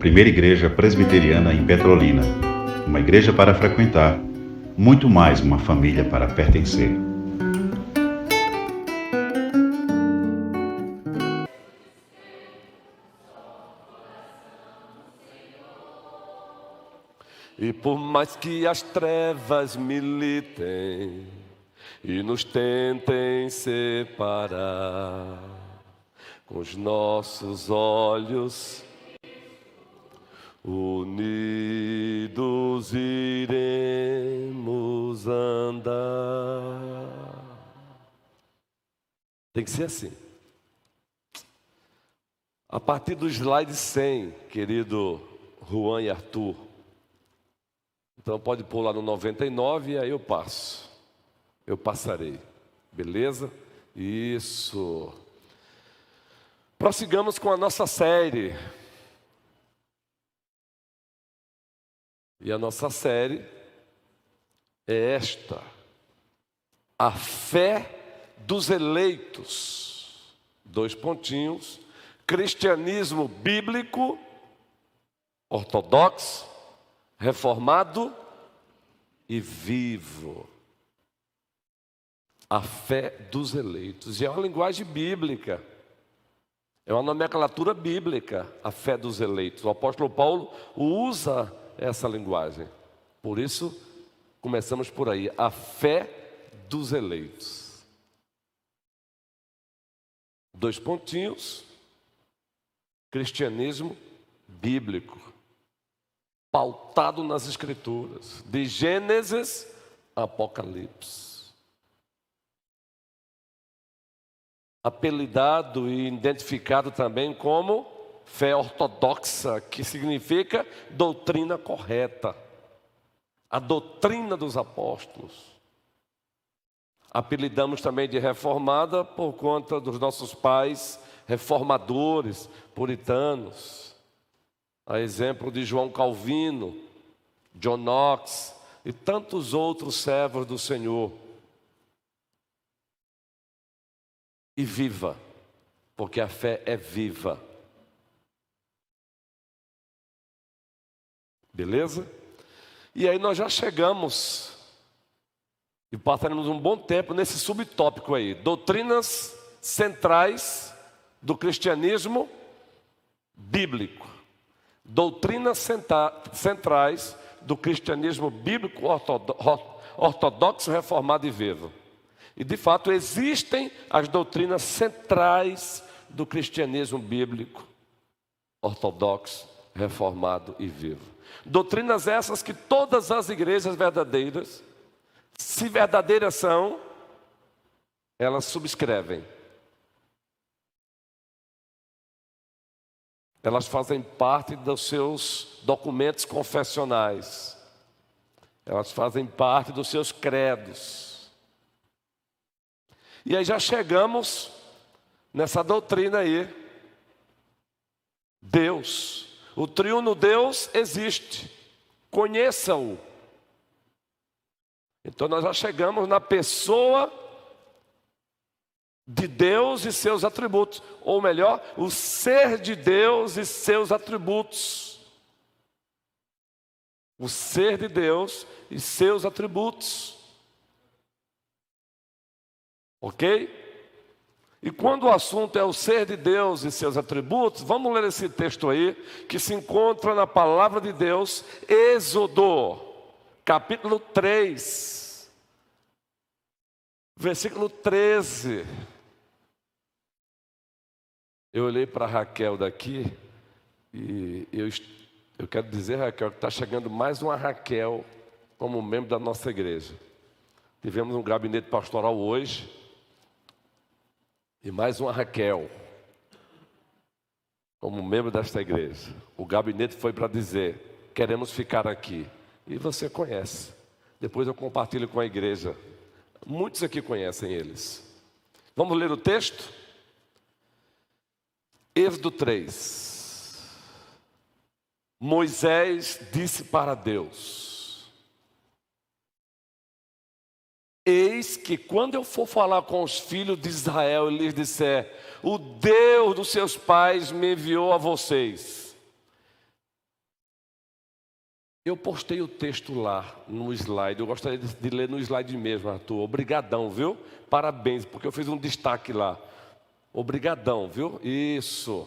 primeira igreja presbiteriana em Petrolina. Uma igreja para frequentar, muito mais uma família para pertencer. E por mais que as trevas militem e nos tentem separar, com os nossos olhos unidos iremos andar. Tem que ser assim. A partir do slide 100, querido Juan e Arthur. Então pode pular no 99 e aí eu passo. Eu passarei. Beleza? Isso. Prossigamos com a nossa série. E a nossa série é esta: a fé dos eleitos. 2 pontinhos. Cristianismo bíblico, ortodoxo, reformado e vivo. A fé dos eleitos. E é uma linguagem bíblica. É uma nomenclatura bíblica, a fé dos eleitos. O apóstolo Paulo usa essa linguagem. Por isso, começamos por aí. A fé dos eleitos. 2 pontinhos. Cristianismo bíblico. Pautado nas Escrituras. De Gênesis a Apocalipse. Apelidado e identificado também como fé ortodoxa, que significa doutrina correta. A doutrina dos apóstolos. Apelidamos também de reformada por conta dos nossos pais reformadores, puritanos. A exemplo de João Calvino, John Knox e tantos outros servos do Senhor. E viva, porque a fé é viva. Beleza? E aí nós já chegamos e passaremos um bom tempo nesse subtópico aí. Doutrinas centrais do cristianismo bíblico. Doutrinas centrais do cristianismo bíblico ortodoxo, reformado e vivo. E de fato existem as doutrinas centrais do cristianismo bíblico ortodoxo, reformado e vivo. Doutrinas essas que todas as igrejas verdadeiras, se verdadeiras são, elas subscrevem. Elas fazem parte dos seus documentos confessionais. Elas fazem parte dos seus credos. E aí já chegamos nessa doutrina aí. Deus, o triuno Deus existe. Conheça-o. Então nós já chegamos na pessoa de Deus e seus atributos, ou melhor, o ser de Deus e seus atributos. O ser de Deus e seus atributos. Ok? E quando o assunto é o ser de Deus e seus atributos, vamos ler esse texto aí, que se encontra na palavra de Deus, Êxodo, capítulo 3, versículo 13. Eu olhei para Raquel daqui e eu quero dizer, Raquel, que está chegando mais uma Raquel como membro da nossa igreja. Tivemos um gabinete pastoral hoje e mais uma Raquel como membro desta igreja. O gabinete foi para dizer, queremos ficar aqui. E você conhece. Depois eu compartilho com a igreja. Muitos aqui conhecem eles. Vamos ler o texto? Êxodo 3. Moisés disse para Deus: eis que quando eu for falar com os filhos de Israel e lhes disser, o Deus dos seus pais me enviou a vocês, Eu postei o texto lá no slide. Eu gostaria de ler no slide mesmo, Arthur. Obrigadão, viu? Parabéns, porque eu fiz um destaque lá. Obrigadão, viu? Isso.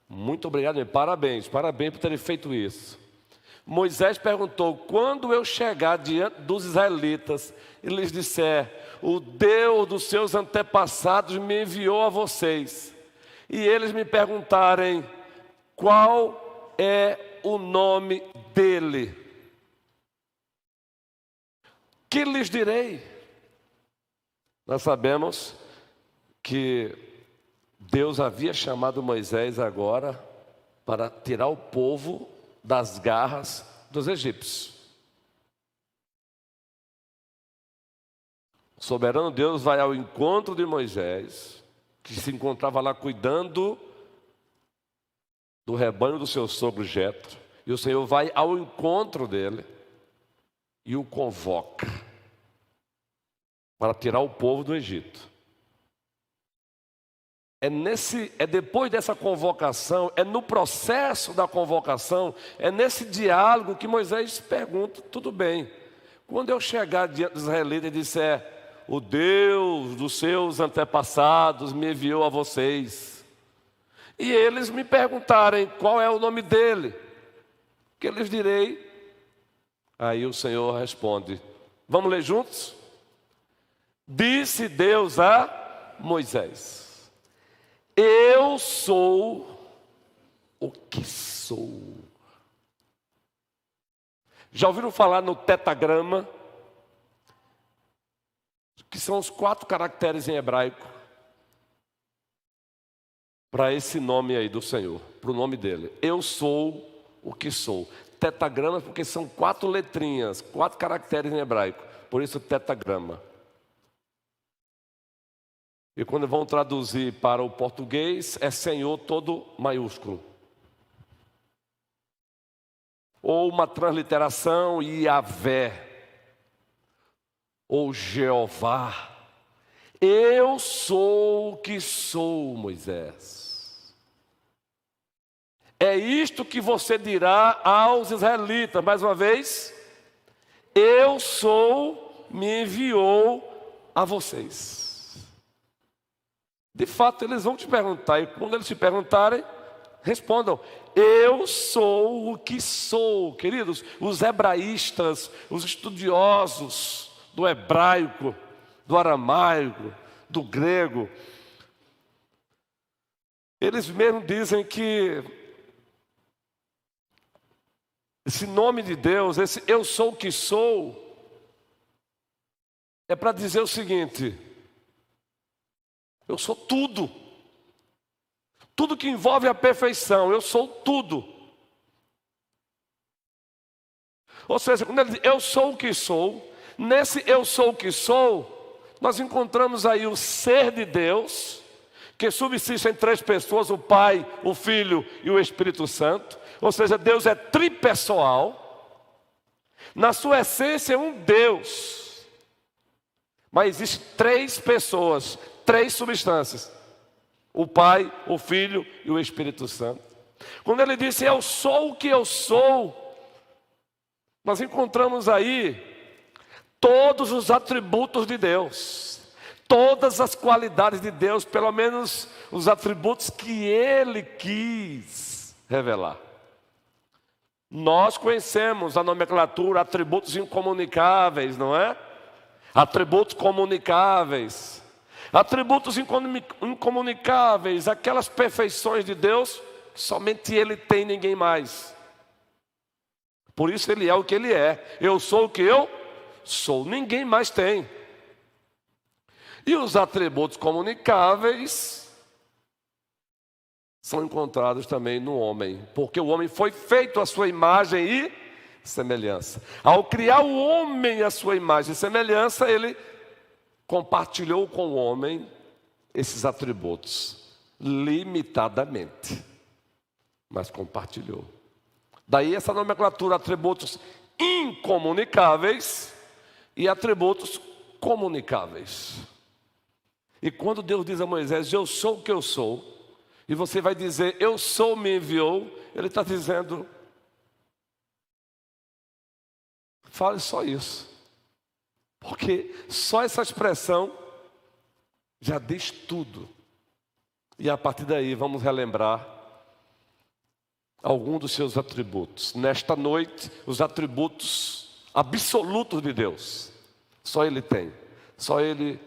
Muito obrigado mesmo. Parabéns por terem feito isso. Moisés perguntou: quando eu chegar diante dos israelitas e lhes disser, o Deus dos seus antepassados me enviou a vocês, e eles me perguntarem, qual é o nome dele? Que lhes direi? Nós sabemos que Deus havia chamado Moisés agora para tirar o povo das garras dos egípcios. O soberano Deus vai ao encontro de Moisés, que se encontrava lá cuidando do rebanho do seu sogro Jetro, e o Senhor vai ao encontro dele e o convoca para tirar o povo do Egito. É depois dessa convocação, é no processo da convocação, é nesse diálogo que Moisés pergunta: tudo bem, quando eu chegar diante dos israelitas e disser, o Deus dos seus antepassados me enviou a vocês, e eles me perguntarem qual é o nome dele, que lhes direi? Aí o Senhor responde. Vamos ler juntos? Disse Deus a Moisés: eu sou o que sou. Já ouviram falar no tetagrama? Que são os 4 caracteres em hebraico para esse nome aí do Senhor, para o nome dele. Eu sou o que sou. Tetagrama porque são 4 letrinhas, 4 caracteres em hebraico. Por isso tetagrama. E quando vão traduzir para o português, é Senhor todo maiúsculo. Ou uma transliteração, Yahvé. Ou Jeová. Eu sou o que sou, Moisés. É isto que você dirá aos israelitas. Mais uma vez. Eu sou, me enviou a vocês. De fato, eles vão te perguntar, e quando eles te perguntarem, respondam: eu sou o que sou. Queridos, os hebraístas, os estudiosos do hebraico, do aramaico, do grego, eles mesmos dizem que esse nome de Deus, esse eu sou o que sou, é para dizer o seguinte: eu sou tudo. Tudo que envolve a perfeição, eu sou tudo. Ou seja, quando ele diz eu sou o que sou, nesse eu sou o que sou, nós encontramos aí o ser de Deus, que subsiste em 3 pessoas, o Pai, o Filho e o Espírito Santo. Ou seja, Deus é tripessoal. Na sua essência é um Deus. Mas existem 3 pessoas, 3 substâncias: o Pai, o Filho e o Espírito Santo. Quando ele disse eu sou o que eu sou, nós encontramos aí todos os atributos de Deus, todas as qualidades de Deus, pelo menos os atributos que Ele quis revelar. Nós conhecemos a nomenclatura atributos incomunicáveis, não é? Atributos comunicáveis. Atributos incomunicáveis, aquelas perfeições de Deus que somente Ele tem, ninguém mais. Por isso Ele é o que Ele é. Eu sou o que eu sou, ninguém mais tem. E os atributos comunicáveis são encontrados também no homem, porque o homem foi feito à sua imagem e semelhança. Ao criar o homem à sua imagem e semelhança, Ele compartilhou com o homem esses atributos, limitadamente, mas compartilhou. Daí essa nomenclatura: atributos incomunicáveis e atributos comunicáveis. E quando Deus diz a Moisés: eu sou o que eu sou, e você vai dizer: eu sou, me enviou, Ele está dizendo: Fale só isso. Porque só essa expressão já diz tudo. E a partir daí vamos relembrar alguns dos seus atributos. Nesta noite, os atributos absolutos de Deus. Só Ele tem. Só Ele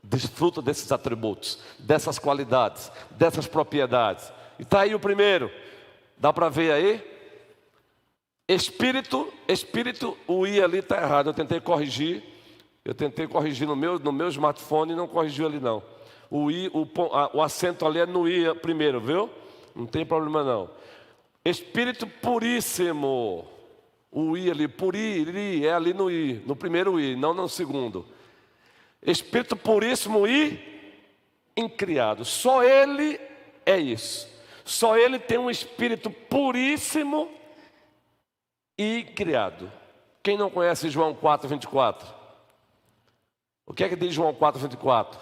desfruta desses atributos, dessas qualidades, dessas propriedades. E está aí o primeiro. Dá para ver aí? Espírito, o I ali está errado. Eu tentei corrigir no meu smartphone e não corrigiu ali não. O acento ali é no I primeiro, viu? Não tem problema não. Espírito puríssimo. O I ali, puri, é ali no I, no primeiro I, não no segundo. Espírito puríssimo e incriado. Só Ele é isso. Só Ele tem um espírito puríssimo e criado. Quem não conhece João 4:24? O que é que diz João 4:24?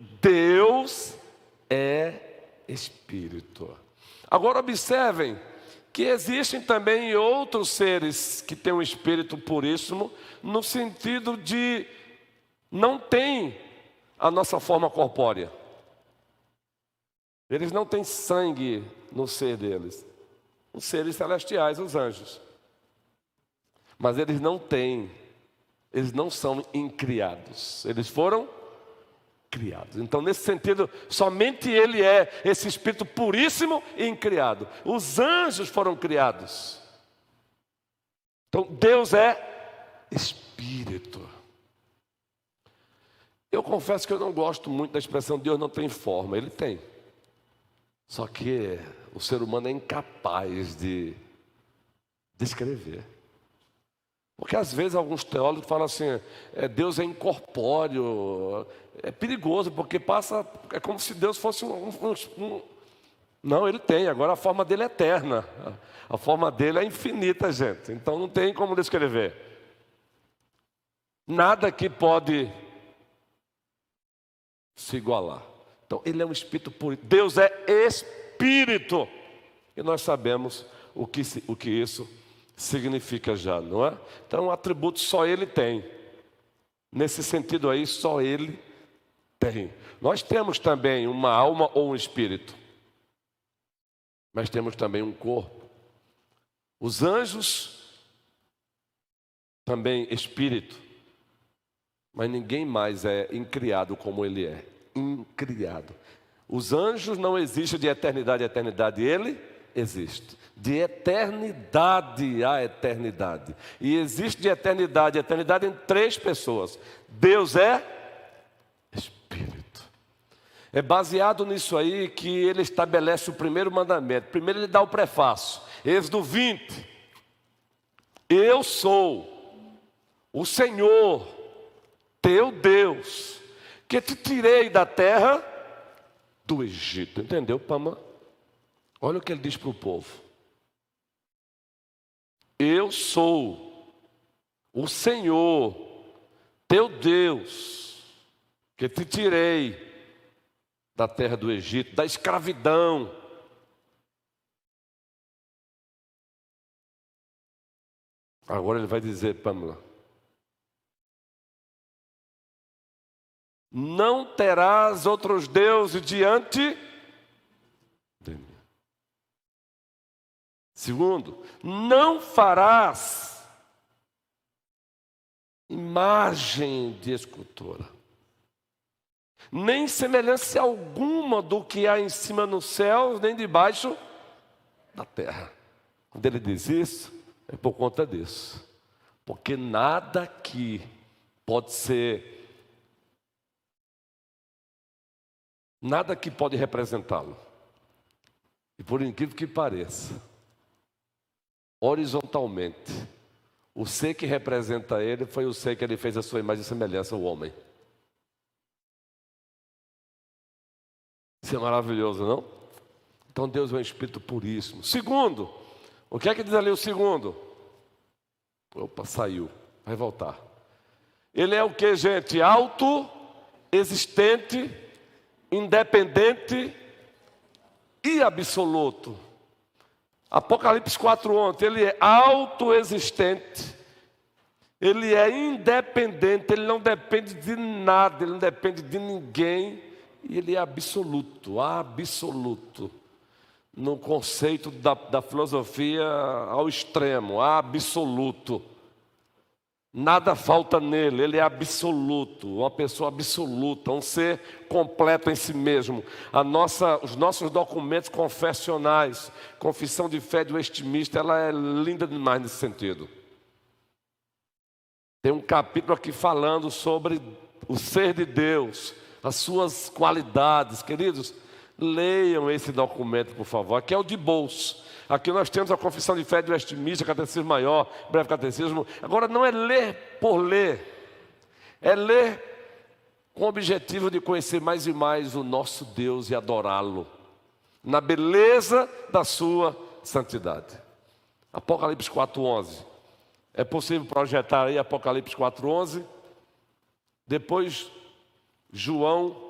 Deus é Espírito. Agora observem que existem também outros seres que têm um espírito puríssimo, no sentido de não tem a nossa forma corpórea. Eles não têm sangue no ser deles. Os seres celestiais, os anjos. Mas eles não são incriados. Eles foram criados. Então, nesse sentido, somente Ele é esse Espírito puríssimo e incriado. Os anjos foram criados. Então, Deus é Espírito. Eu confesso que eu não gosto muito da expressão Deus não tem forma. Ele tem. Só que o ser humano é incapaz de descrever. Porque às vezes alguns teólogos falam assim, Deus é incorpóreo, é perigoso, porque é como se Deus fosse Não, Ele tem, agora a forma dele é eterna, a forma dele é infinita, gente, então não tem como descrever. Nada que pode se igualar. Então Ele é um Espírito puro, Deus é Espírito, e nós sabemos o que isso significa já, não é? Então, um atributo só Ele tem. Nesse sentido aí, só Ele tem. Nós temos também uma alma ou um espírito. Mas temos também um corpo. Os anjos, também espírito. Mas ninguém mais é incriado como Ele é. Incriado. Os anjos não existem de eternidade a eternidade. Ele existe. De eternidade a eternidade. E existe de eternidade a eternidade em 3 pessoas. Deus é Espírito. É baseado nisso aí que Ele estabelece o primeiro mandamento. Primeiro Ele dá o prefácio. Êxodo 20. Eu sou o Senhor, teu Deus, que te tirei da terra do Egito. Entendeu, Pama? Olha o que Ele diz para o povo. Eu sou o Senhor, teu Deus, que te tirei da terra do Egito, da escravidão. Agora Ele vai dizer, Pamela, não terás outros deuses diante de mim. Segundo, não farás imagem de escultura, nem semelhança alguma do que há em cima nos céus, nem debaixo da terra. Quando Ele diz isso, é por conta disso. Porque nada aqui pode ser, nada aqui pode representá-lo. E por incrível que pareça, horizontalmente, o ser que representa Ele foi o ser que Ele fez a sua imagem e semelhança, o homem. Isso é maravilhoso, não? Então Deus é um Espírito puríssimo. Segundo, o que é que diz ali o segundo? Opa, saiu, vai voltar. Ele é o que, gente? Autoexistente, independente e absoluto. Apocalipse 4:11, Ele é autoexistente, Ele é independente, ele não depende de nada, ele não depende de ninguém. E ele é absoluto, absoluto. No conceito da filosofia ao extremo, absoluto. Nada falta nele, ele é absoluto, uma pessoa absoluta, um ser completo em si mesmo. Os nossos documentos confessionais, confissão de fé de Westminster, ela é linda demais nesse sentido. Tem um capítulo aqui falando sobre o ser de Deus, as suas qualidades. Queridos, leiam esse documento, por favor. Aqui é o de bolso. Aqui nós temos a confissão de fé de Westminster, catecismo maior, breve catecismo. Agora não é ler por ler, é ler com o objetivo de conhecer mais e mais o nosso Deus e adorá-lo, na beleza da sua santidade. Apocalipse 4:11. É possível projetar aí Apocalipse 4:11. Depois, João.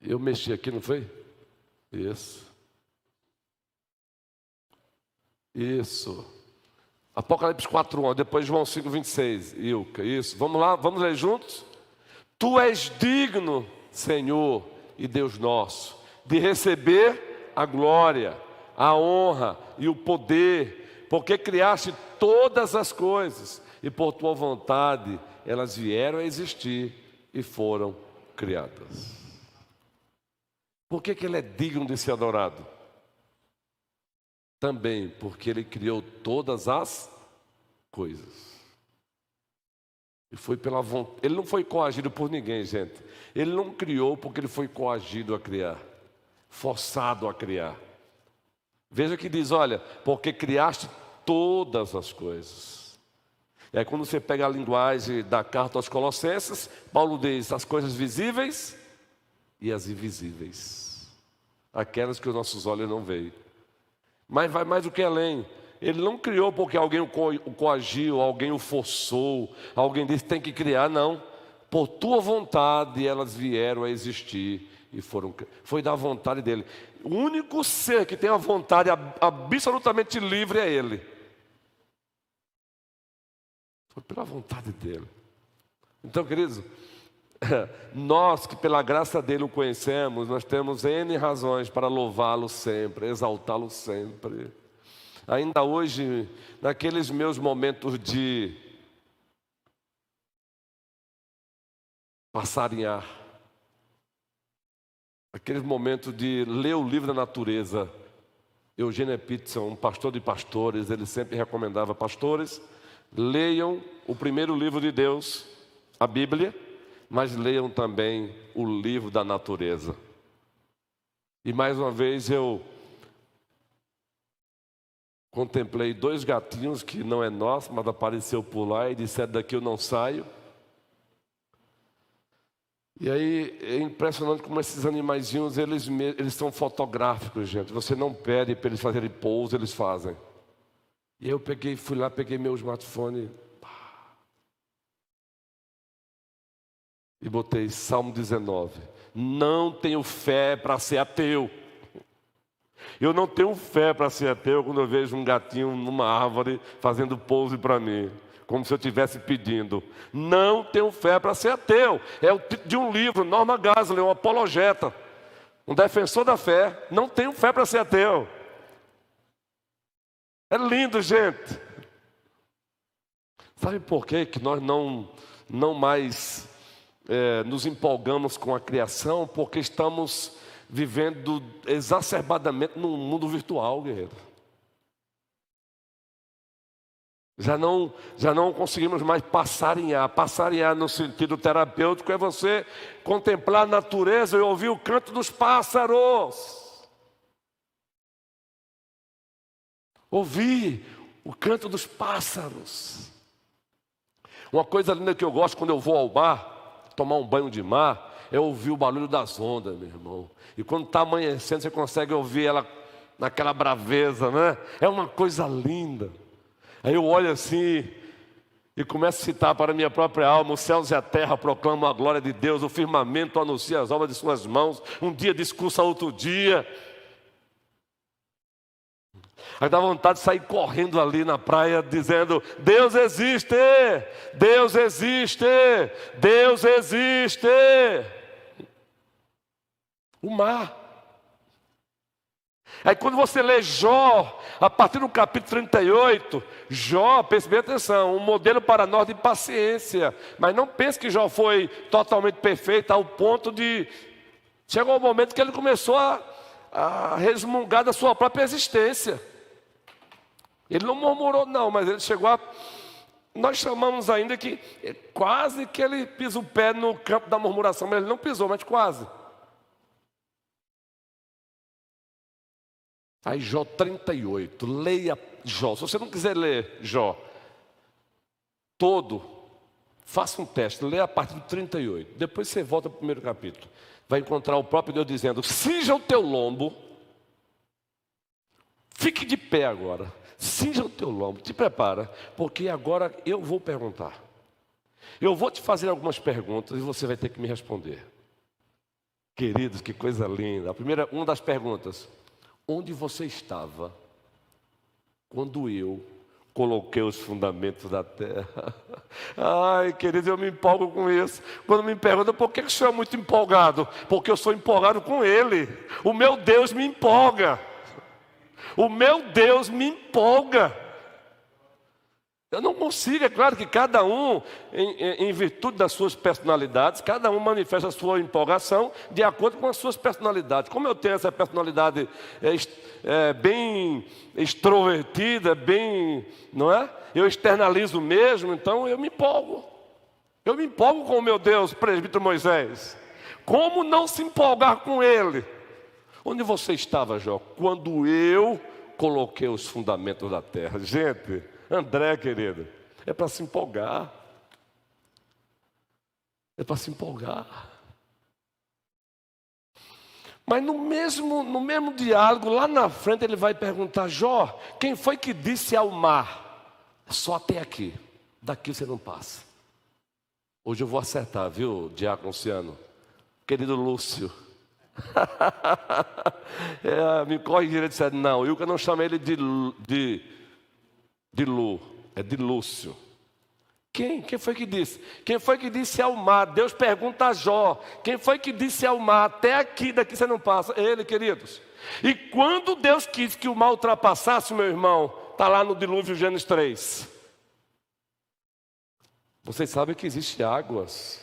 Eu mexi aqui, não foi? Isso. Apocalipse 4:11. Depois João 5:26. Ilka, isso. Vamos lá, vamos ler juntos? Tu és digno, Senhor e Deus nosso, de receber a glória, a honra e o poder, porque criaste todas as coisas, e por tua vontade elas vieram a existir e foram criadas. Por que ele é digno de ser adorado? Também porque ele criou todas as coisas. E foi pela vontade. Ele não foi coagido por ninguém, gente. Ele não criou porque ele foi coagido a criar, forçado a criar. Veja que diz, olha, porque criaste todas as coisas. E aí quando você pega a linguagem da carta aos Colossenses, Paulo diz as coisas visíveis e as invisíveis, aquelas que os nossos olhos não veem. Mas vai mais do que além. Ele não criou porque alguém o coagiu, alguém o forçou, alguém disse tem que criar, não. Por tua vontade elas vieram a existir e foi da vontade dele. O único ser que tem a vontade absolutamente livre é ele. Foi pela vontade dele. Então, queridos, nós que pela graça dele o conhecemos, nós temos N razões para louvá-lo sempre, exaltá-lo sempre. Ainda hoje, naqueles meus momentos de passarinhar, aqueles momentos de ler o livro da natureza, Eugênio Peterson, um pastor de pastores, ele sempre recomendava, pastores, leiam o primeiro livro de Deus, a Bíblia, mas leiam também o livro da natureza. E mais uma vez eu contemplei 2 gatinhos que não é nosso, mas apareceu por lá e disseram daqui eu não saio. E aí é impressionante como esses animaizinhos, eles são fotográficos, gente. Você não pede para eles fazerem pouso, eles fazem. E aí eu fui lá, peguei meu smartphone e botei Salmo 19. Não tenho fé para ser ateu. Eu não tenho fé para ser ateu quando eu vejo um gatinho numa árvore fazendo pose para mim, como se eu estivesse pedindo. Não tenho fé para ser ateu. É o título de um livro, Norman Geisler, um apologeta, um defensor da fé. Não tenho fé para ser ateu. É lindo, gente. Sabe por quê que nós não mais nos empolgamos com a criação? Porque estamos vivendo exacerbadamente num mundo virtual, guerreiro. Já não conseguimos mais passarinhar. Passarinhar no sentido terapêutico é você contemplar a natureza e ouvir o canto dos pássaros. Ouvir o canto dos pássaros. Uma coisa linda que eu gosto quando eu vou ao mar, tomar um banho de mar, é ouvir o barulho das ondas, meu irmão. E quando está amanhecendo, você consegue ouvir ela naquela braveza, né? É uma coisa linda. Aí eu olho assim e começo a citar para a minha própria alma: os céus e a terra proclamam a glória de Deus, o firmamento anuncia as obras de suas mãos, um dia discursa outro dia. Aí dá vontade de sair correndo ali na praia, dizendo: Deus existe! Deus existe! Deus existe! O mar. Aí quando você lê Jó, a partir do capítulo 38, Jó, preste bem atenção, um modelo para nós de paciência. Mas não pense que Jó foi totalmente perfeito ao ponto de... Chegou um momento que ele começou a resmungar da sua própria existência. Ele não murmurou não, mas ele chegou a... Nós chamamos ainda que quase que ele pisa o pé no campo da murmuração, mas ele não pisou, mas quase. Aí Jó 38, leia Jó. Se você não quiser ler Jó todo, faça um teste, leia a partir do 38. Depois você volta para o primeiro capítulo. Vai encontrar o próprio Deus dizendo: cinja o teu lombo, fique de pé agora, cinja o teu lombo, te prepara, porque agora eu vou perguntar. Eu vou te fazer algumas perguntas e você vai ter que me responder. Queridos, que coisa linda. Uma das perguntas: onde você estava quando eu coloquei os fundamentos da terra? Ai, querido, eu me empolgo com isso. Quando me perguntam por que o senhor é muito empolgado, porque eu sou empolgado com Ele. O meu Deus me empolga. O meu Deus me empolga. Eu não consigo, é claro que cada um, em virtude das suas personalidades, cada um manifesta a sua empolgação de acordo com as suas personalidades. Como eu tenho essa personalidade bem extrovertida, bem, não é? Eu externalizo mesmo, então eu me empolgo. Eu me empolgo com o meu Deus, presbítero Moisés. Como não se empolgar com Ele? Onde você estava, Jó, quando eu coloquei os fundamentos da terra? Gente... André, querido, é para se empolgar. É para se empolgar. Mas no mesmo diálogo, lá na frente, ele vai perguntar: Jó, quem foi que disse ao mar: só até aqui, daqui você não passa? Hoje eu vou acertar, viu, Diácono Luciano? Querido Lúcio. Me corre direito e disse: não, eu não chamei ele de Lu, é de Lúcio. Quem foi que disse? Quem foi que disse ao mar? Deus pergunta a Jó: quem foi que disse ao mar: até aqui, daqui você não passa? Ele, queridos. E quando Deus quis que o mar ultrapassasse, meu irmão, está lá no dilúvio, Gênesis 3. Vocês sabem que existe águas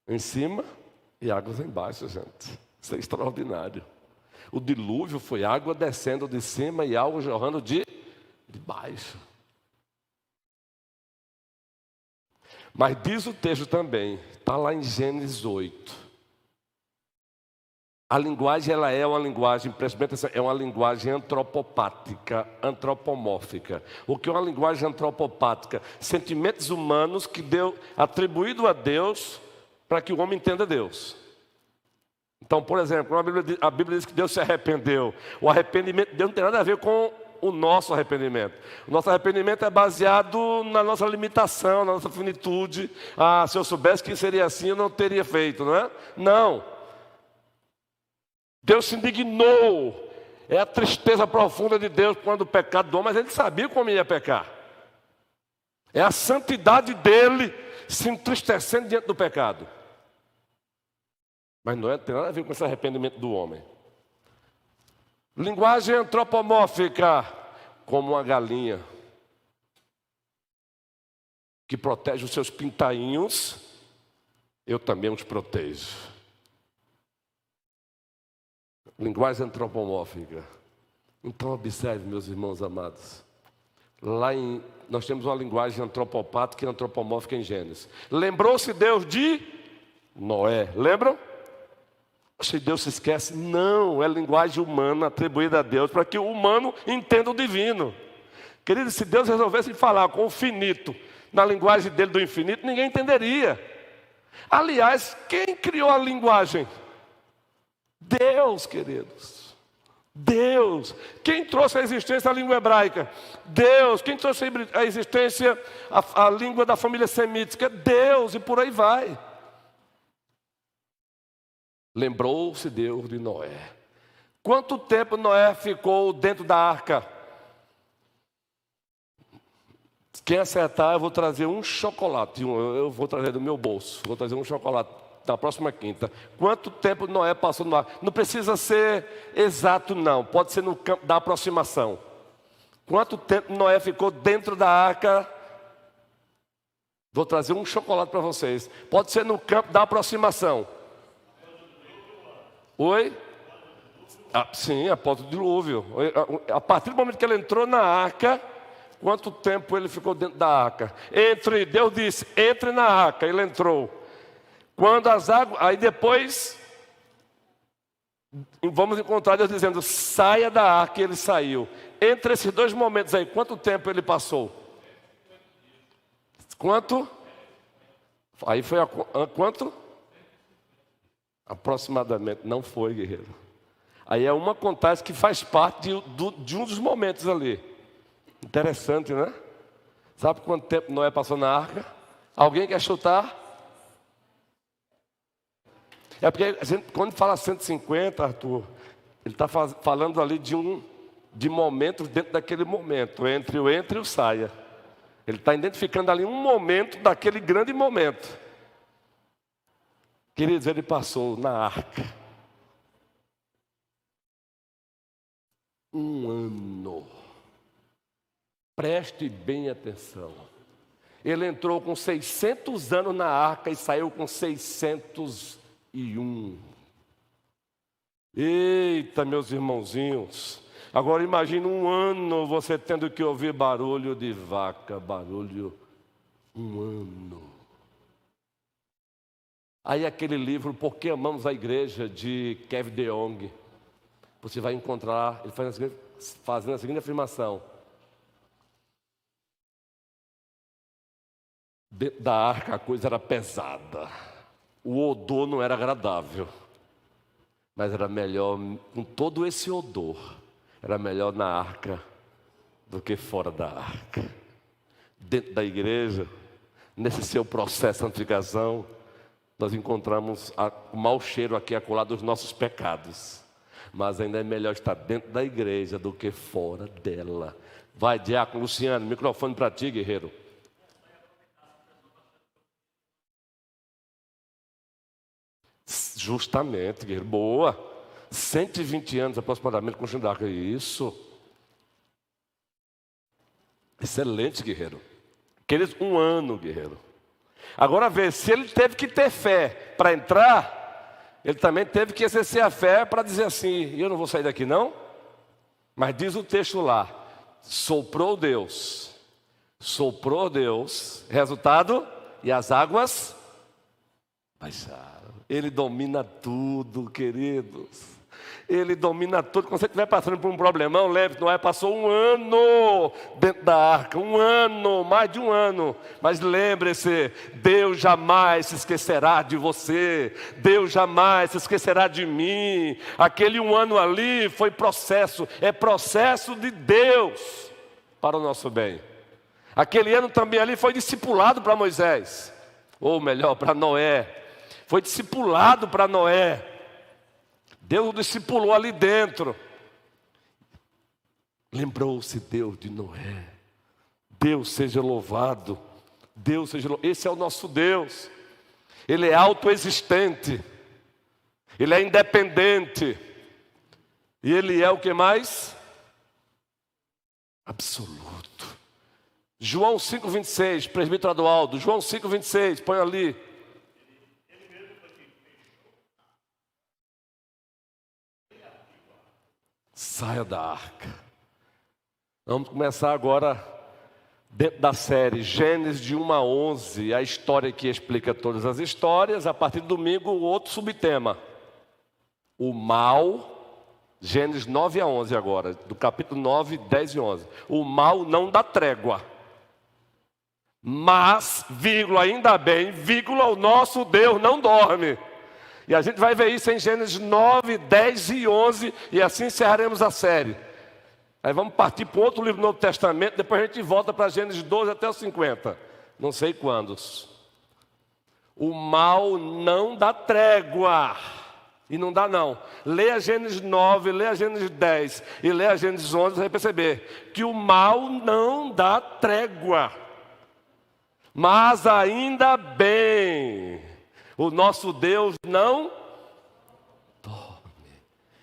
em cima e águas embaixo, gente. Isso é extraordinário. O dilúvio foi água descendo de cima e água jorrando de baixo. Mas diz o texto também, está lá em Gênesis 8. A linguagem, ela é uma linguagem, preste bem atenção, é uma linguagem antropopática, antropomórfica. O que é uma linguagem antropopática? Sentimentos humanos que Deus, atribuído a Deus, para que o homem entenda Deus. Então, por exemplo, a Bíblia diz que Deus se arrependeu. O arrependimento de Deus não tem nada a ver com o nosso arrependimento. O nosso arrependimento é baseado na nossa limitação, na nossa finitude. Se eu soubesse que seria assim, eu não teria feito, não é? Não. Deus se indignou. É a tristeza profunda de Deus quando o pecado do homem, mas Ele sabia como ia pecar. É a santidade dEle se entristecendo diante do pecado. Mas não tem nada a ver com esse arrependimento do homem. Linguagem antropomórfica, como uma galinha que protege os seus pintainhos, eu também os protejo. Linguagem antropomórfica. Então observe, meus irmãos amados. Nós temos uma linguagem antropopática e antropomórfica em Gênesis. Lembrou-se Deus de Noé, lembram? Se Deus se esquece, não, é linguagem humana atribuída a Deus, para que o humano entenda o divino. Querido, se Deus resolvesse falar com o finito, na linguagem dele do infinito, ninguém entenderia. Aliás, quem criou a linguagem? Deus, queridos. Deus. Quem trouxe à existência a língua hebraica? Deus. Quem trouxe à existência a língua da família semítica? Deus, e por aí vai. Lembrou-se Deus de Noé. Quanto tempo Noé ficou dentro da arca? Quem acertar, eu vou trazer um chocolate. Eu vou trazer do meu bolso. Vou trazer um chocolate na próxima quinta. Quanto tempo Noé passou no ar? Não precisa ser exato, não. Pode ser no campo da aproximação. Quanto tempo Noé ficou dentro da arca? Vou trazer um chocolate para vocês. Pode ser no campo da aproximação. Oi? Sim, após o dilúvio. A partir do momento que ele entrou na arca, quanto tempo ele ficou dentro da arca? Deus disse, entre na arca. Ele entrou. Quando as águas... Aí depois, vamos encontrar Deus dizendo, saia da arca, e ele saiu. Entre esses dois momentos aí, quanto tempo ele passou? Quanto? Aí foi quanto? Aproximadamente. Não foi, guerreiro. Aí é uma contagem que faz parte de um dos momentos ali. Interessante, né? Sabe quanto tempo Noé passou na arca? Alguém quer chutar? É porque quando fala 150, Arthur, ele está falando ali de momentos dentro daquele momento, entre o entre e o saia. Ele está identificando ali um momento daquele grande momento. Queridos, ele passou na arca 1 ano. Preste bem atenção. Ele entrou com 600 anos na arca e saiu com 601. Eita, meus irmãozinhos. Agora imagine 1 ano você tendo que ouvir barulho de vaca, barulho 1 ano. Aí aquele livro, Por que Amamos a Igreja, de Kevin DeYoung, você vai encontrar, ele fazendo a seguinte afirmação. Dentro da arca a coisa era pesada, o odor não era agradável, mas era melhor, com todo esse odor, era melhor na arca do que fora da arca. Dentro da igreja, nesse seu processo de santificação, nós encontramos o mau cheiro aqui acolá dos nossos pecados. Mas ainda é melhor estar dentro da igreja do que fora dela. Vai, diácono Luciano, microfone para ti, guerreiro. Justamente, guerreiro, boa. 120 anos aproximadamente com o arca. Isso. Excelente, guerreiro. Queridos, 1 ano, guerreiro. Agora vê, se ele teve que ter fé para entrar, ele também teve que exercer a fé para dizer assim, eu não vou sair daqui não. Mas diz o texto lá, soprou Deus, resultado, e as águas baixaram. Ele domina tudo, queridos. Ele domina tudo. Quando você estiver passando por um problemão, lembre-se, Noé passou 1 ano dentro da arca. 1 ano, mais de 1 ano. Mas lembre-se, Deus jamais se esquecerá de você. Deus jamais se esquecerá de mim. Aquele 1 ano ali foi processo. É processo de Deus para o nosso bem. Aquele ano também ali foi discipulado para Moisés. Ou melhor, para Noé. Foi discipulado para Noé. Deus o discipulou ali dentro. Lembrou-se Deus de Noé. Deus seja louvado. Deus seja louvado. Esse é o nosso Deus. Ele é autoexistente. Ele é independente. E Ele é o que mais? Absoluto. João 5,26, presbítero Adualdo. João 5,26, põe ali. Saia da arca. Vamos começar agora dentro da série Gênesis de 1 a 11. A história que explica todas as histórias. A partir do domingo, outro subtema. O mal. Gênesis 9 a 11 agora. Do capítulo 9, 10 e 11. O mal não dá trégua. Mas, vírgula, ainda bem, vírgula, o nosso Deus não dorme. E a gente vai ver isso em Gênesis 9, 10 e 11. E assim encerraremos a série. Aí vamos partir para outro livro do Novo Testamento. Depois a gente volta para Gênesis 12 até os 50. Não sei quantos. O mal não dá trégua. E não dá não. Leia Gênesis 9, leia Gênesis 10 e leia Gênesis 11. Você vai perceber que o mal não dá trégua. Mas ainda bem, o nosso Deus não dorme,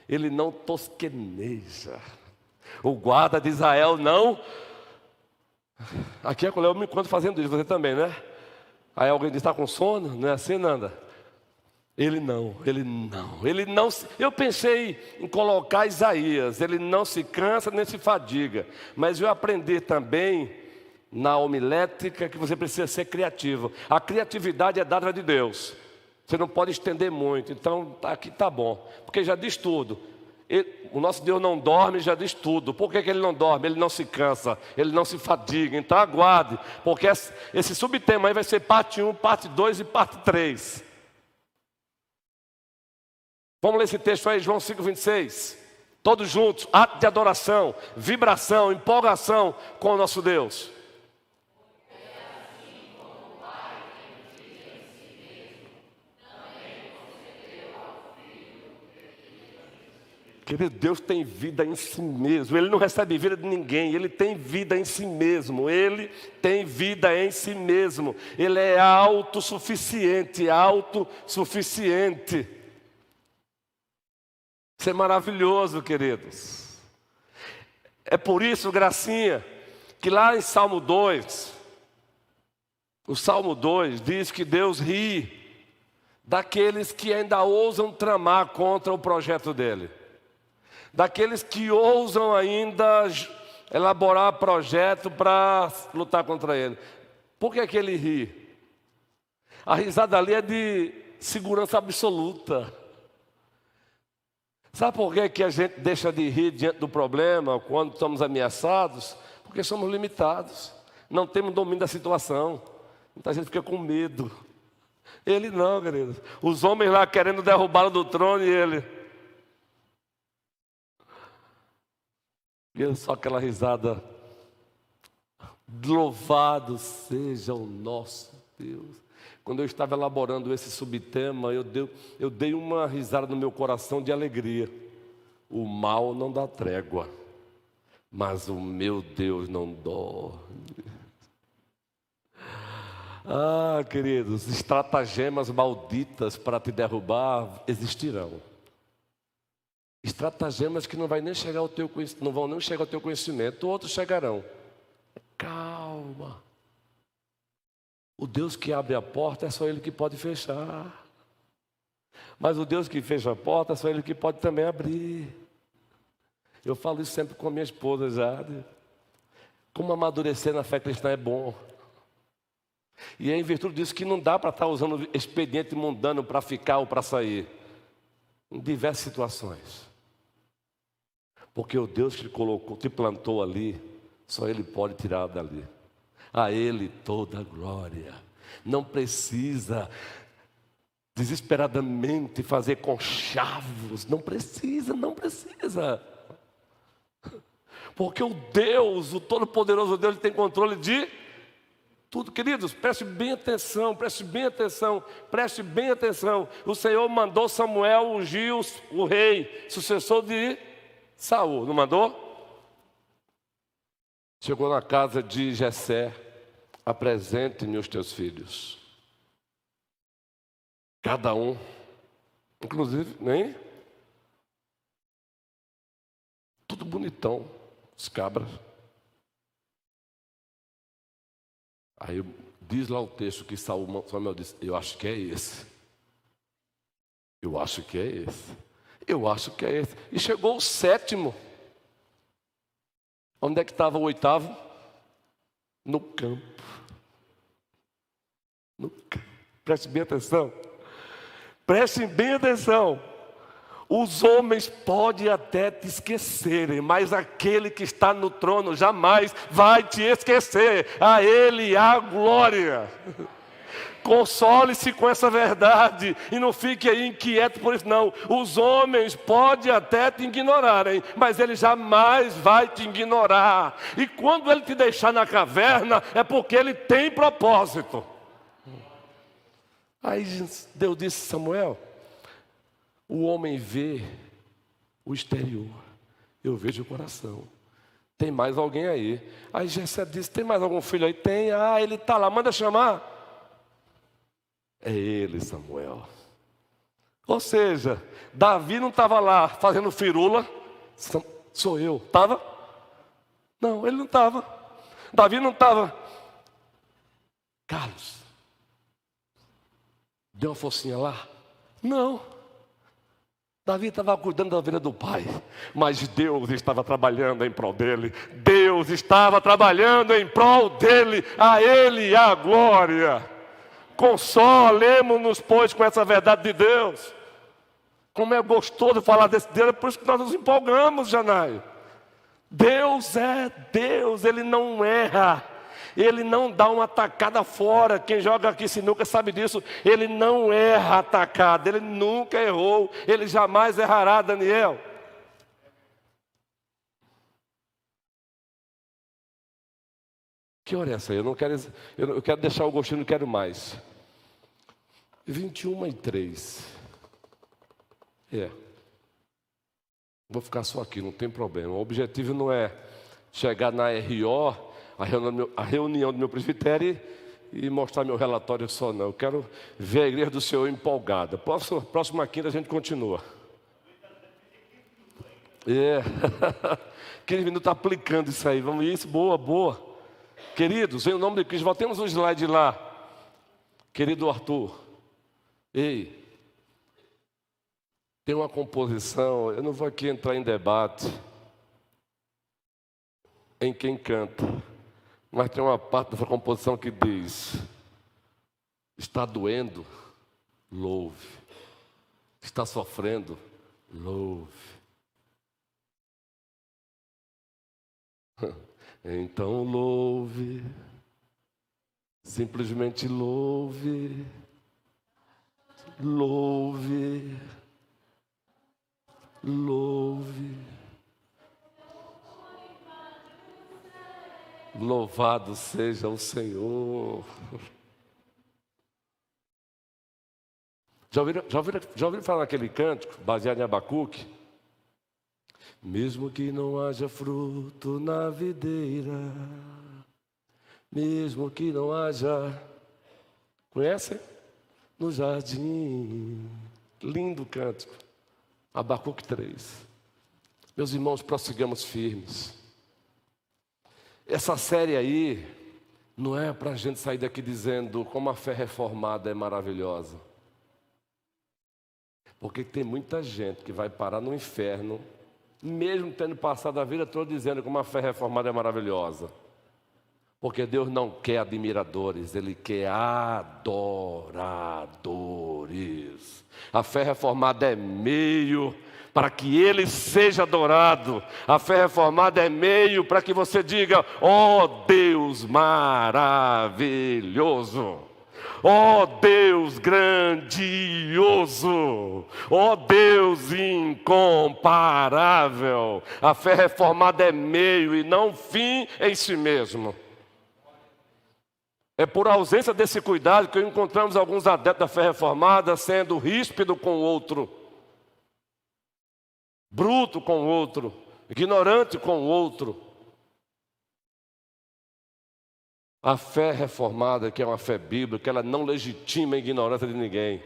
Ele não tosqueneja. O guarda de Israel não... Aqui é quando eu me encontro fazendo isso, você também, né? Aí alguém diz, está com sono? Não é assim, Nanda? Ele não. Eu pensei em colocar Isaías, ele não se cansa nem se fadiga. Mas eu aprendi também na homilética que você precisa ser criativo. A criatividade é dádiva de Deus. Você não pode estender muito, então aqui está bom. Porque já diz tudo. O nosso Deus não dorme, já diz tudo. Por que Ele não dorme? Ele não se cansa, Ele não se fadiga. Então aguarde, porque esse subtema aí vai ser parte 1, parte 2 e parte 3. Vamos ler esse texto aí, João 5,26. Todos juntos, ato de adoração, vibração, empolgação com o nosso Deus. Querido, Deus tem vida em si mesmo. Ele não recebe vida de ninguém. Ele tem vida em si mesmo. Ele tem vida em si mesmo. Ele é autossuficiente, autossuficiente. Isso é maravilhoso, queridos. É por isso, gracinha, que lá em Salmo 2, o Salmo 2 diz que Deus ri daqueles que ainda ousam tramar contra o projeto dele. Daqueles que ousam ainda elaborar projeto para lutar contra ele. Por que que ele ri? A risada ali é de segurança absoluta. Sabe por que que a gente deixa de rir diante do problema quando estamos ameaçados? Porque somos limitados. Não temos domínio da situação. Muita gente fica com medo. Ele não, querido. Os homens lá querendo derrubá-lo do trono e ele... E só aquela risada. Louvado seja o nosso Deus. Quando eu estava elaborando esse subtema, eu dei uma risada no meu coração de alegria. O mal não dá trégua, mas o meu Deus não dorme. Ah, queridos, estratagemas malditas para te derrubar existirão. Estratagemas que não vão nem chegar ao teu conhecimento, outros chegarão. Calma. O Deus que abre a porta é só Ele que pode fechar. Mas o Deus que fecha a porta é só Ele que pode também abrir. Eu falo isso sempre com a minha esposa, Jade. Como amadurecer na fé cristã é bom. E é em virtude disso que não dá para estar usando expediente mundano para ficar ou para sair. Em diversas situações. Porque o Deus que te plantou ali, só Ele pode tirar dali. A Ele toda a glória. Não precisa desesperadamente fazer conchavos. Não precisa. Porque o Deus, o Todo-Poderoso Deus, Ele tem controle de tudo. Queridos, preste bem atenção. O Senhor mandou Samuel ungir o rei, sucessor de Saul, não mandou? Chegou na casa de Jessé, apresente-me os teus filhos. Cada um, inclusive, nem? Tudo bonitão, os cabras. Aí diz lá o texto que Samuel disse, eu acho que é esse. E chegou o 7º. Onde é que estava o 8º? No campo. Preste bem atenção. Os homens podem até te esquecerem, mas aquele que está no trono jamais vai te esquecer. A Ele a glória. Console-se com essa verdade e não fique aí inquieto por isso não. Os homens podem até te ignorarem, mas Ele jamais vai te ignorar. E quando Ele te deixar na caverna, é porque Ele tem propósito. Aí Deus disse, Samuel, o homem vê o exterior, eu vejo o coração. Tem mais alguém aí. Aí Jessé disse, tem mais algum filho aí? Tem. Ah, ele está lá, manda chamar. É ele, Samuel. Ou seja, Davi não estava lá fazendo firula. Sou eu. Estava? Não, ele não estava. Davi não estava. Carlos, deu uma focinha lá? Não. Davi estava cuidando da vida do pai, mas Deus estava trabalhando em prol dele. Deus estava trabalhando em prol dele. A ele a glória. Consolemos-nos, pois, com essa verdade de Deus. Como é gostoso falar desse Deus, é por isso que nós nos empolgamos, Janaio. Deus é Deus, Ele não erra. Ele não dá uma atacada fora. Quem joga aqui sinuca sabe disso. Ele não erra atacada. Ele nunca errou. Ele jamais errará, Daniel. Que hora é essa aí? Eu quero deixar o gostinho, não quero mais. 21h03. Vou ficar só aqui, não tem problema. O objetivo não é chegar na RO, a reunião do meu presbitério, e mostrar meu relatório só, não. Eu quero ver a igreja do Senhor empolgada. Próxima quinta a gente continua. Aquele menino está aplicando isso aí. Vamos isso, boa. Queridos, em nome de Cristo, voltemos um slide lá. Querido Arthur, tem uma composição, eu não vou aqui entrar em debate em quem canta, mas tem uma parte dessa composição que diz: está doendo? Louve. Está sofrendo? Louve. Então louve, simplesmente louve, louve, louve. Louvado seja o Senhor. Já ouviram falar naquele cântico, baseado em Abacuque? Mesmo que não haja fruto na videira, mesmo que não haja... Conhece? No jardim. Lindo cântico. Abacuque 3. Meus irmãos, prossigamos firmes. Essa série aí não é para a gente sair daqui dizendo como a fé reformada é maravilhosa. Porque tem muita gente que vai parar no inferno, mesmo tendo passado a vida toda dizendo como a fé reformada é maravilhosa. Porque Deus não quer admiradores, Ele quer adoradores. A fé reformada é meio para que Ele seja adorado. A fé reformada é meio para que você diga: ó Deus maravilhoso, ó Deus grandioso, ó Deus incomparável. A fé reformada é meio e não fim em si mesmo. É por ausência desse cuidado que encontramos alguns adeptos da fé reformada sendo ríspido com o outro, bruto com o outro, ignorante com o outro. A fé reformada, que é uma fé bíblica, ela não legitima a ignorância de ninguém,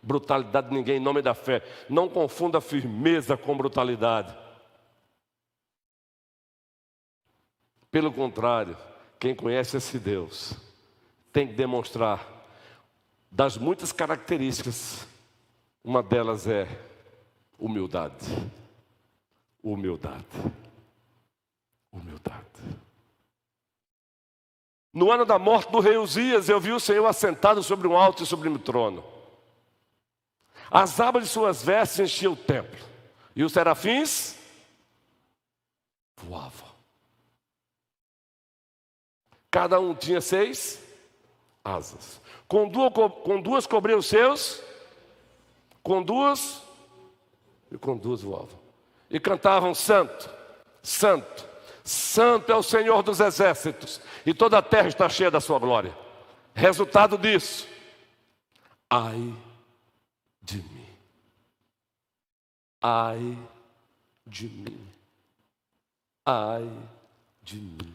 brutalidade de ninguém em nome da fé. Não confunda firmeza com brutalidade. Pelo contrário, quem conhece esse Deus tem que demonstrar, das muitas características, uma delas é humildade. Humildade. Humildade. No ano da morte do rei Uzias, eu vi o Senhor assentado sobre um alto e sublime trono. As abas de suas vestes enchiam o templo, e os serafins voavam. Cada um tinha 6 asas. Com duas cobriam os seus, com duas voavam. E cantavam: Santo, Santo, Santo é o Senhor dos exércitos, e toda a terra está cheia da sua glória. Resultado disso: ai de mim, ai de mim, ai de mim.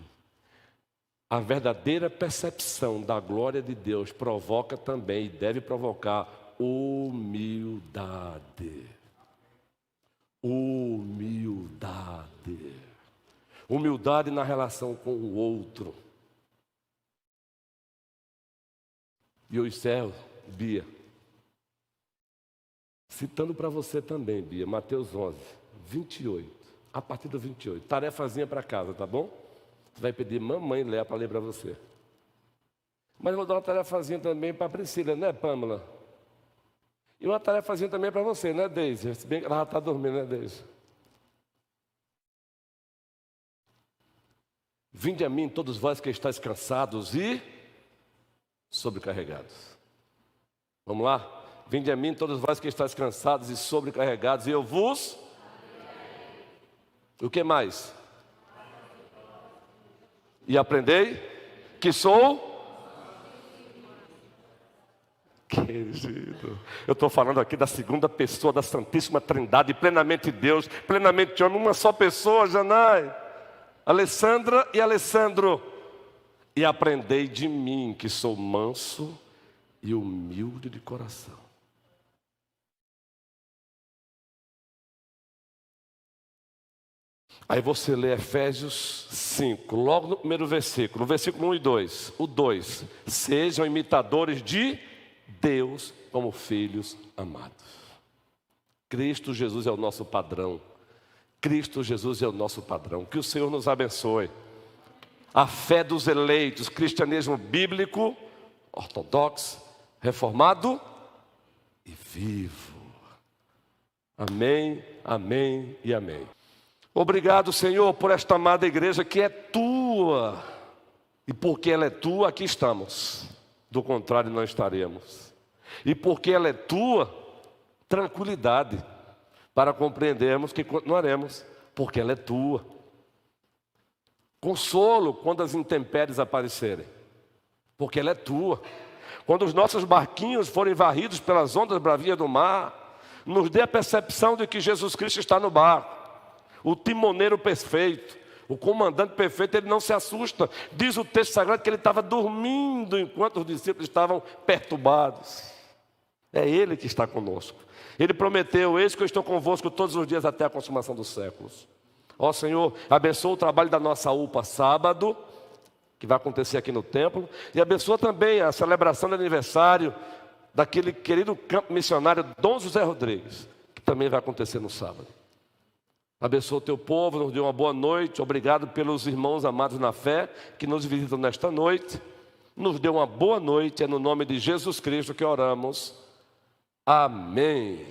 A verdadeira percepção da glória de Deus provoca também e deve provocar humildade. Humildade. Humildade na relação com o outro. E eu encerro, Bia, citando para você também, Bia, Mateus 11, 28, a partir do 28. Tarefazinha para casa, tá bom? Você vai pedir mamãe Léa para ler para você. Mas eu vou dar uma tarefazinha também para a Priscila, né, Pâmela? E uma tarefazinha também para você, né, Deise? Se bem que ela já está dormindo, né, Deise? Vinde a mim, todos vós que estáis cansados e sobrecarregados. Vamos lá? Vinde a mim, todos vós que estáis cansados e sobrecarregados, e eu vos... O que mais? E aprendei que sou... Querido, eu estou falando aqui da segunda pessoa da Santíssima Trindade, plenamente Deus, plenamente homem, uma só pessoa, Janai, Alessandra e Alessandro. E aprendei de mim, que sou manso e humilde de coração. Aí você lê Efésios 5, logo no primeiro versículo, versículo 1 e 2. O 2, sejam imitadores de Deus como filhos amados. Cristo Jesus é o nosso padrão. Cristo Jesus é o nosso padrão. Que o Senhor nos abençoe. A fé dos eleitos, cristianismo bíblico, ortodoxo, reformado e vivo. Amém, amém e amém. Obrigado, Senhor, por esta amada igreja que é tua. E porque ela é tua, aqui estamos. Do contrário, não estaremos. E porque ela é tua, tranquilidade para compreendermos que continuaremos, porque ela é tua. Consolo quando as intempéries aparecerem, porque ela é tua. Quando os nossos barquinhos forem varridos pelas ondas bravias do mar, nos dê a percepção de que Jesus Cristo está no barco. O timoneiro perfeito, o comandante perfeito, ele não se assusta. Diz o texto sagrado que ele estava dormindo enquanto os discípulos estavam perturbados. É Ele que está conosco. Ele prometeu, eis que eu estou convosco todos os dias até a consumação dos séculos. Ó Senhor, abençoa o trabalho da nossa UPA sábado, que vai acontecer aqui no templo, e abençoa também a celebração do aniversário daquele querido campo missionário Dom José Rodrigues, que também vai acontecer no sábado. Abençoa o teu povo, nos dê uma boa noite. Obrigado pelos irmãos amados na fé que nos visitam nesta noite. Nos dê uma boa noite, é no nome de Jesus Cristo que oramos. Amém.